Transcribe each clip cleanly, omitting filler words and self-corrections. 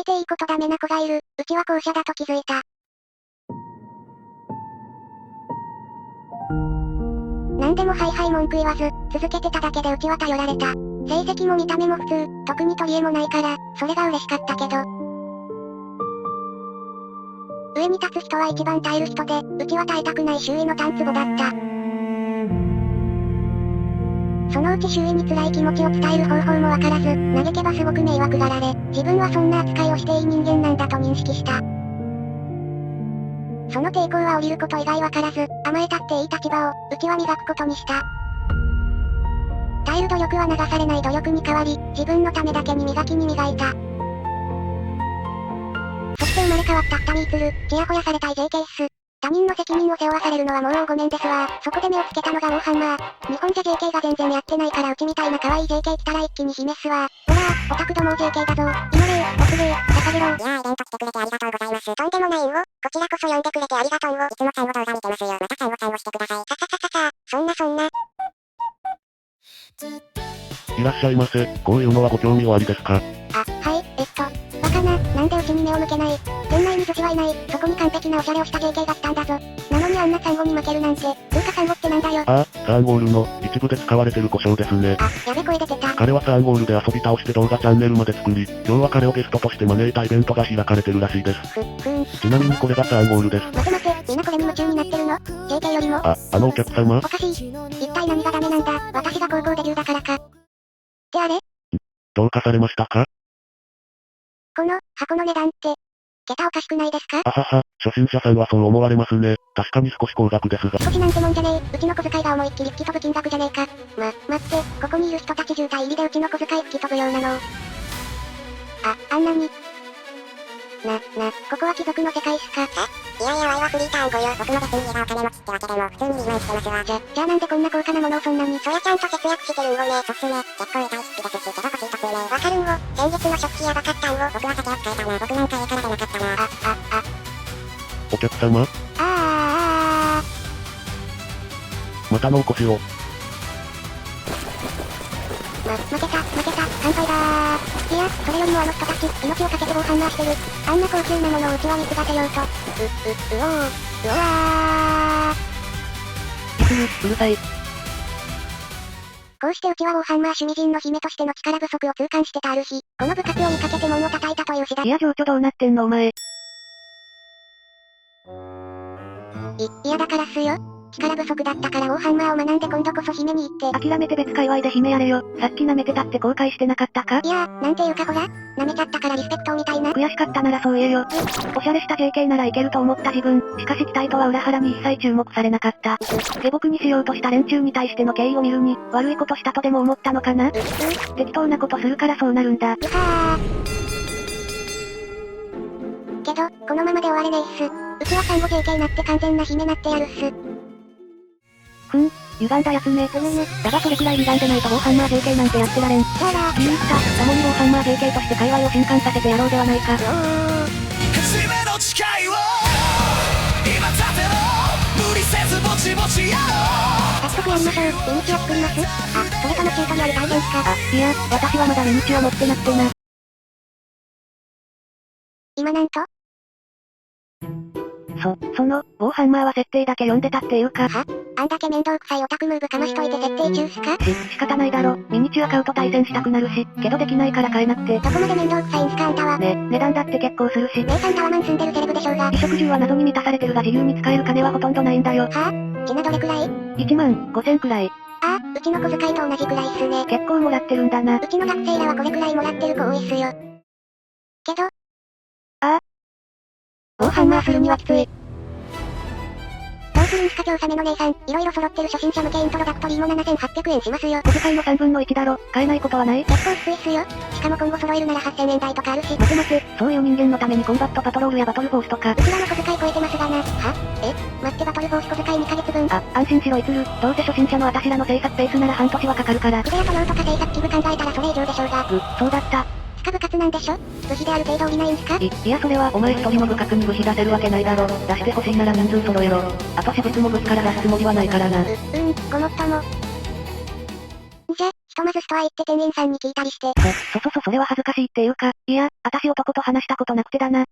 ていいことダメな子がいる。うちは後者だと気づいた。なんでもはいはい文句言わず、続けてただけでうちは頼られた。成績も見た目も普通、特に取り柄もないから、それが嬉しかったけど。上に立つ人は一番耐える人で、うちは耐えたくない周囲の単壺だった。そのうち周囲に辛い気持ちを伝える方法もわからず、嘆けばすごく迷惑がられ、自分はそんな扱いをしていい人間なんだと認識した。その抵抗は降りること以外わからず、甘えたっていい立場を、うちは磨くことにした。耐える努力は流されない努力に変わり、自分のためだけに磨きに磨いた。そして生まれ変わった二見鶴、ちやほやされたい JK っす。他人の責任を背負わされるのはもうごめんですわ。そこで目をつけたのがウォーハンマー。日本じゃ JK が全然やってないからうちみたいな可愛い JK 来たら一気に姫っすわ。ほら、オタクども JK だぞ。イノレイ、オツゲー、ササゲロウ。いやーイベント来てくれてありがとうございます。とんでもないんを、こちらこそ呼んでくれてありがとうを。いつもちゃんを動画見てますよ。またちゃんをしてください。そんな。いらっしゃいませ。こういうのはご興味おありですか？あ、はい、バカな、なんでうちに目を向けない。店内に女子はいない、そこに完璧なおしゃれをした JK が来たんだぞ。なのにあんなサンゴに負けるなんて、つうかサンゴってなんだよ。ああ、サーンゴールの、一部で使われてる故障ですね。あ、やべ声出てた。彼はサーンゴールで遊び倒して動画チャンネルまで作り、今日は彼をゲストとして招いたイベントが開かれてるらしいです。ちなみにこれがサーンゴールです。待て、みんなこれに夢中になってるの？ JK よりも。あのお客様？おかしい。一体何がダメなんだ、私が高校デビューだからか。ってあれ？どうかされましたか？この、箱の値段って、桁おかしくないですか？あはは、初心者さんはそう思われますね。確かに少し高額ですが。少しなんてもんじゃねえ。うちの小遣いが思いっきり吹き飛ぶ金額じゃねえか。待って、ここにいる人たち渋滞入りでうちの小遣い吹き飛ぶようなの。あんなに。ここは貴族の世界っすか？いやワイはフリーターンごよ。僕も別に家がお金持ちってわけでも、普通にリーマンしてますわ。じゃあなんでこんな高価なものをそんなに？そりゃちゃんと節約してるんごね。そうっすね。結構痛い出費ですし、けど欲しいと通ね。わかるんご。先日の食費やばかったんご。僕は酒を使えたな。僕なんか家から出なかったな。お客様？またのお越しを。負けた、乾杯だー。いや、それよりもあの人たち、命をかけて防犯マーしてる。あんな高級なものをうちは見つがせようと。うわー。うるさい。こうしてうちはウォーハンマー趣味人の姫としての力不足を痛感してたある日、この部活を見かけて門を叩いたという次第。いや情緒どうなってんのお前。いやだからっすよ。力不足だったからウォーハンマーを学んで今度こそ姫に行って。諦めて別界隈で姫やれよ。さっき舐めてたって後悔してなかったか？いやなんていうかほら、舐めちゃったからリスペクトみたいな。悔しかったならそう言えよ。おしゃれした JK ならいけると思った自分。しかし期待とは裏腹に一切注目されなかった。下僕にしようとした連中に対しての敬意を見るに、悪いことしたとでも思ったのかな？適当なことするからそうなるんだ。けど、このままで終われねえっす。うちは産後 JK なって完全な姫なってやるっす。歪んだやつね。だがそれくらい歪んでないとウォーハンマー JK なんてやってられん。じゃあら気に入った。タモにウォーハンマー JK として界隈を震撼させてやろうではないか。初めの誓いを今立てろ。無理せずぼちぼちやろう。早速やりましょう。ミニチュア作ります。それともチュートリアル体験っすか？いや、私はまだミニチュア持ってなってな。今なんと？その、ウォーハンマーは設定だけ読んでたっていうか。あんだけ面倒くさいオタクムーブかましといて設定中っすか？仕方ないだろ。ミニチュア買うと対戦したくなるし、けどできないから買えなくて。どこまで面倒くさいんすかあんたは。値段だって結構するし。姉さんタワマン住んでるセレブでしょうが。衣食住は謎に満たされてるが自由に使える金はほとんどないんだよ。ちなどれくらい？1万5000くらい。うちの小遣いと同じくらいっすね。結構もらってるんだな。うちの学生らはこれくらいもらってる子多いっすよ。けど。ウォーハンマーするにはきつい。どうするんすか今日サメの姉さん。色々揃ってる初心者向けイントロダクトリーも7800円しますよ。小遣いの3分の1だろ。買えないことはない？結構きついっすよ。しかも今後揃えるなら8000円台とかあるし。待て。そういう人間のためにコンバットパトロールやバトルフォースとか。うちらの小遣い超えてますがな。待ってバトルフォース小遣い2ヶ月分。安心しろいつる。どうせ初心者の私らの制作ペースなら半年はかかるから。筆や塗装とか制作器具考えたらそれ以上でしょうが。そうだった。部活なんでしょ？部費である程度補えんすか？いやそれはお前一人の部活に部費出せるわけないだろ。出してほしいなら人数揃えろ。あと私物も部費から出すつもりはないからな。ごもっとも。じゃ、とまずストア行って店員さんに聞いたりして。それは恥ずかしいっていうか、いや、私男と話したことなくてだな。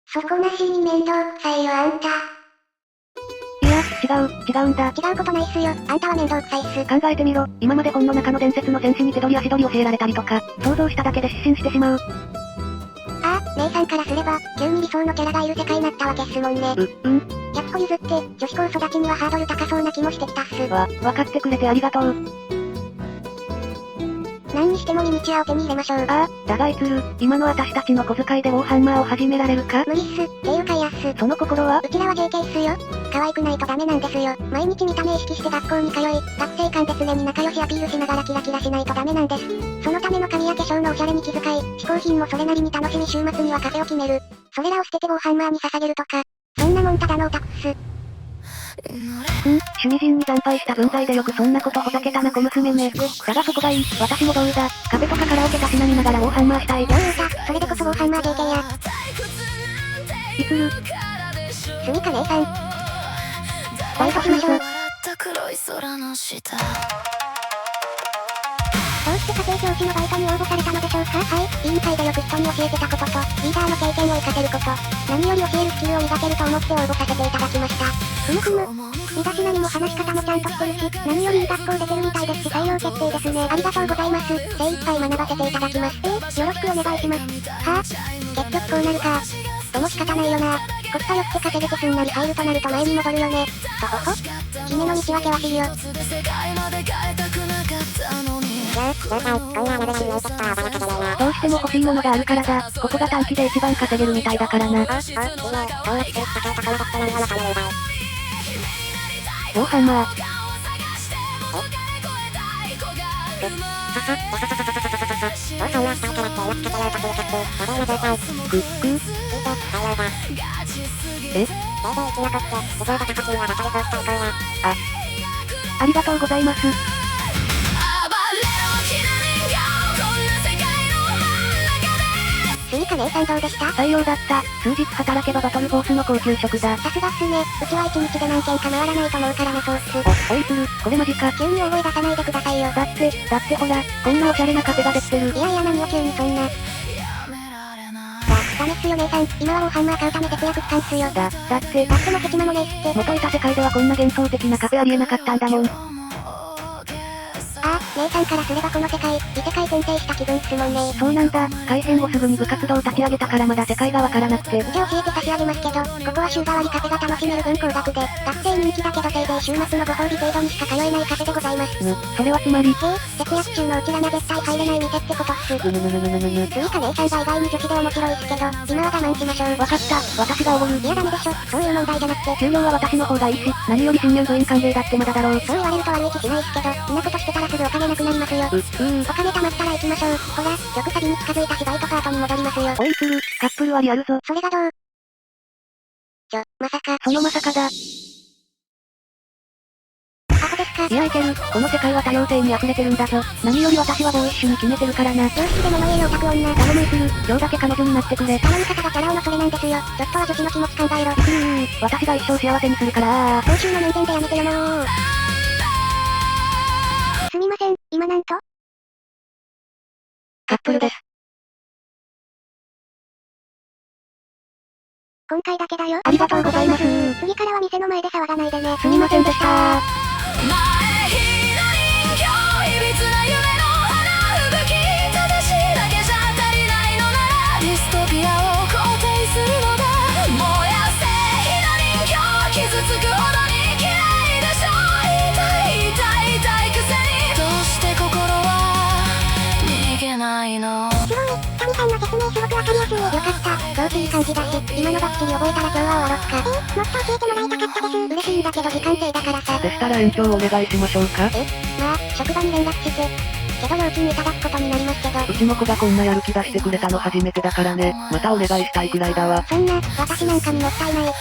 底なしに面倒くさいよあんた。いや、違うんだ。違うことないっすよ。あんたは面倒くさいっす。考えてみろ。今まで本の中の伝説の戦士に手取り足取り教えられたりとか、想像しただけで失神してしまう。ああ、姉さんからすれば、急に理想のキャラがいる世界になったわけっすもんね。100個譲って、女子高育ちにはハードル高そうな気もしてきたっす。わかってくれてありがとう。何にしてもミニチュアを手に入れましょう。だがいつる、今の私たちの小遣いでウォーハンマーを始められるか？無理っす。っていうか嫌っす。その心は？うちらは JK っすよ。可愛くないとダメなんですよ。毎日見た目意識して学校に通い、学生間で常に仲良しアピールしながらキラキラしないとダメなんです。そのための髪や化粧のおしゃれに気遣い、嗜好品もそれなりに楽しみ週末にはカフェを決める。それらを捨ててウォーハンマーに捧げるとか。そんなもんただのオタクっす。趣味人に惨敗した分際でよくそんなことほざけたな小娘め。だがそこがいい。私も同意だ。カフェとかカラオケたしなみながらウォーハンマーしたい。よそれでこそウォーハンマー JK や。いつる。すみか姉さん。バイトしましょう。どうして家庭教師のバイトに応募されたのでしょうか？はい、委員会でよく人に教えてたことと、リーダーの経験を活かせること、何より教えるスキルを磨けると思って応募させていただきました。身だしなみも話し方もちゃんとしてるし、何よりいい学校出てるみたいですし採用決定ですね。ありがとうございます。精一杯学ばせていただきます。よろしくお願いします。はぁ、結局こうなるか。でも仕方ないよな。コスパ良くて稼げてすんなり入るとなると前に戻るよね。とほほ。姫の道は険しいよ。どうしても欲しいものがあるからだ。ここが短期で一番稼げるみたいだからな。ウォーハンマー。ありがとうございます。スミカ姉さんどうでした？採用だった。数日働けばバトルボースの高級職だ。さすがっすね。うちは1日で何件か回らないと思うからなそうっす。おいつる、これマジか。急に大声出さないでくださいよ。だってほら、こんなおしゃれなカフェができてる。いや何を急にそんな。ダメっすよ姉さん。今はウォーハンマー買うため節約期間っすよ。だってもヘチマもねえっすって。元いた世界ではこんな幻想的なカフェありえなかったんだもん。姉さんからすればこの世界、異世界転生した気分っすもんね。そうなんだ。改編後すぐに部活動立ち上げたからまだ世界がわからなくて。じゃあ教えて差し上げますけど、ここは週替わりカフェが楽しめる分高額で、学生人気だけどせいぜい週末のご褒美程度にしか通えないカフェでございます。それはつまり。節約中のうちらが絶対入れない店ってことっす。スミカ姉さんが意外に女子で面白いっすけど、今は我慢しましょう。わかった、私がおごる。いやダメでしょ、そういう問題じゃなくて。給料は私の方がいいし、何より新入部員歓迎だってまだだろう。そう言われると悪い気しないっすけど、んなことしてたらすぐお金なくなりますよ。お金貯まったら行きましょう。ほら、曲サビに近づいたしバイトパートに戻りますよ。おいつる、カップル割あるぞ。それがどう？まさか。そのまさかだ。アホですか？いやいける、この世界は多様性に溢れてるんだぞ。何より私はボーイッシュに決めてるからな。良識で物言えるオタク女。頼むいつる、今日だけ彼女になってくれ。頼み方がキャラ男のそれなんですよ。ちょっとは女子の気持ち考えろ。私が一生幸せにするから報酬の面々でやめてよもう。すみません、今なんと？カップルです。今回だけだよ。ありがとうございます。次からは店の前で騒がないでね。すみませんでした。前ひな人形いびつな夢の花吹き正しいだけじゃ足りないのならディストピアを肯定するのだ。燃やせひな人形傷つくほどに嫌いでしょ。痛いくせにどうして心は逃げないの。すごい、タミさんの説明すごくわかりやすい。よかった、調子いい感じだし、今のバッチリ覚えたら今日は終わろっか。もっと教えてもらいたかったです。嬉しいんだけど時間制だからさ。でしたら延長お願いしましょうか。まあ、職場に連絡して。けど料金いただくことになりますけど。うちの子がこんなやる気出してくれたの初めてだからね。またお願いしたいくらいだわ。そんな、私なんかにもったいない。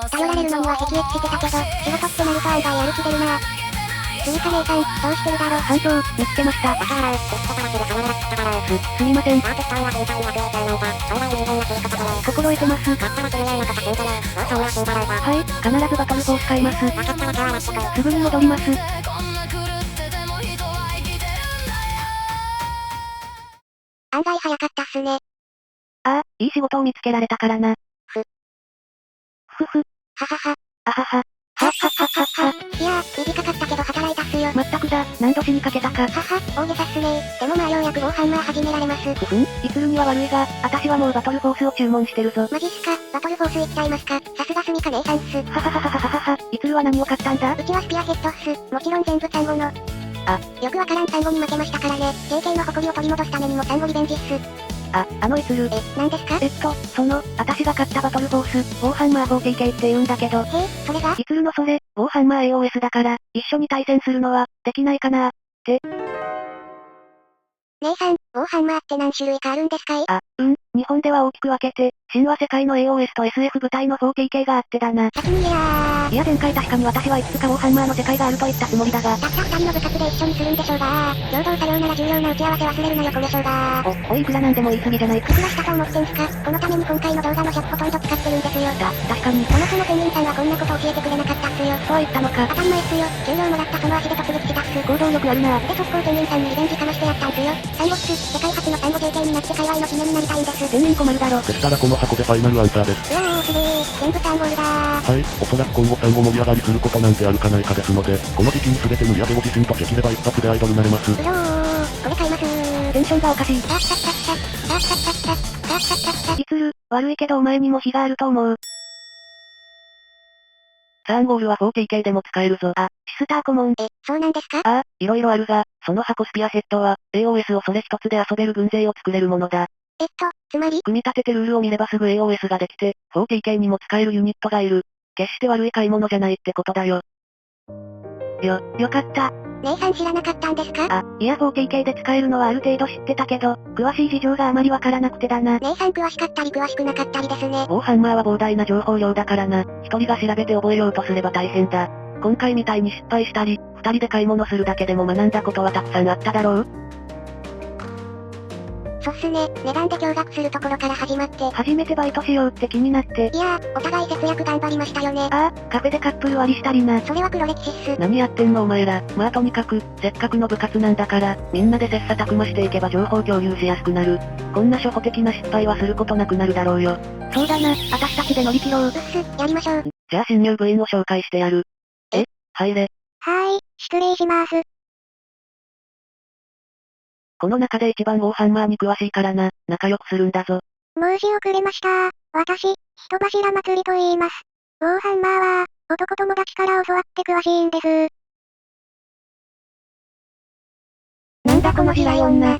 頼られるのには辟易してたけど、仕事ってなると案外やる気出るな。スミカ姉さん、どうしてるだろ。班長、見つけました。バカ野郎、言ってたらすぐ必ず聞くだろう。すみません。アーティストは頻繁に悪影響なんだ。それは人間のすることだろう。心得てます。勝ったら君のようなことすんじゃねえ。もうそんな死んだろうが。はい、必ずバトルフォース買います。分かったら手を洗ってこう。すぐに戻ります。こんな狂ってても人は生きてるんだよ。案外早かったっすね。ああ、いい仕事を見つけられたからな。ふふ。ははは。あはは。はっはっはっはっは。いやー、短かったけど働いたっすよ。まったくだ、何度死にかけたか。はは、大げさっすねー。でもまあようやくウォーハンマー始められます。ふふん、いつるには悪いが、私はもうバトルフォースを注文してるぞ。マジっすか、バトルフォース行っちゃいますか。さすがスミカ姉さんっす。ははははははは、いつるは何を買ったんだ？うちはスピアヘッドっす。もちろん全部サンゴの。あ、よくわからんサンゴに負けましたからね。JK の誇りを取り戻すためにもサンゴリベンジっす。あのいつる。何ですか？私が買ったバトルフォース、ウォーハンマー 40K って言うんだけど。それが？いつるのそれ、ウォーハンマー AOS だから、一緒に対戦するのは、できないかなって。姉さん、ウォーハンマーって何種類かあるんですかい？日本では大きく分けて、神話世界の AOS と SF 部隊の 40K があってだな。先に言えやー。いや前回確かに私はいくつかウォーハンマーの世界があると言ったつもりだが。たった二人の部活で一緒にするんでしょうがー。共同作業なら重要な打ち合わせ忘れるなよコメショウがー。おいくらなんでも言い過ぎじゃないか。いくらしたと思ってんすか？このために今回の動画の100ほとんど使ってるんですよ。確かに。そもそも店員さんはこんなこと教えてくれなかったっすよ。そうは言ったのか。当たり前っすよ。給料もらったその足で突撃したっす。行動力あるな。で速攻店員さんにリベンジかましてやったんすよ。サンゴっす。世界初のサンゴ JK になって界隈の記念になりたいんです。店員困るだろ。でしたらこの箱でファイナルアンサーです。うおーすげー。全部ターンゴールだー。はい、おそらく今後産後盛り上がりすることなんてあるかないかですので、この時期に全て無理やりを自身とできれば一発でアイドルなれます。うよー。これ買いますー。テンションがおかしい。あっさっさっさ。あっさっさっさ。あっさっさっさ。いつる、悪いけどお前にも非があると思う。サーンゴールは 40K でも使えるぞ。シスターコモン。そうなんですか？いろいろあるが、その箱スピアヘッドは、AOS をそれ一つで遊べる軍勢を作れるものだ。つまり組み立ててルールを見ればすぐ AOS ができて、40K にも使えるユニットがいる。決して悪い買い物じゃないってことだよ。よかった。姉さん知らなかったんですか？いや 40K で使えるのはある程度知ってたけど、詳しい事情があまりわからなくてだな。姉さん詳しかったり詳しくなかったりですね。ウォーハンマーは膨大な情報量だからな。一人が調べて覚えようとすれば大変だ。今回みたいに失敗したり、二人で買い物するだけでも学んだことはたくさんあっただろう？そっすね、値段で驚愕するところから始まって。初めてバイトしようって気になって。いやー、お互い節約頑張りましたよね。カフェでカップル割りしたりな。それは黒歴史っす。何やってんのお前ら。まあとにかく、せっかくの部活なんだから、みんなで切磋琢磨していけば情報共有しやすくなる。こんな初歩的な失敗はすることなくなるだろうよ。そうだな、私たちで乗り切ろう。やりましょう。じゃあ新入部員を紹介してやる。入れ。はーい、失礼します。この中で一番ウォーハンマーに詳しいからな、仲良くするんだぞ。申し遅れました。私、人柱祭りと言います。ウォーハンマーは、男友達から教わって詳しいんです。なんだこの地雷女。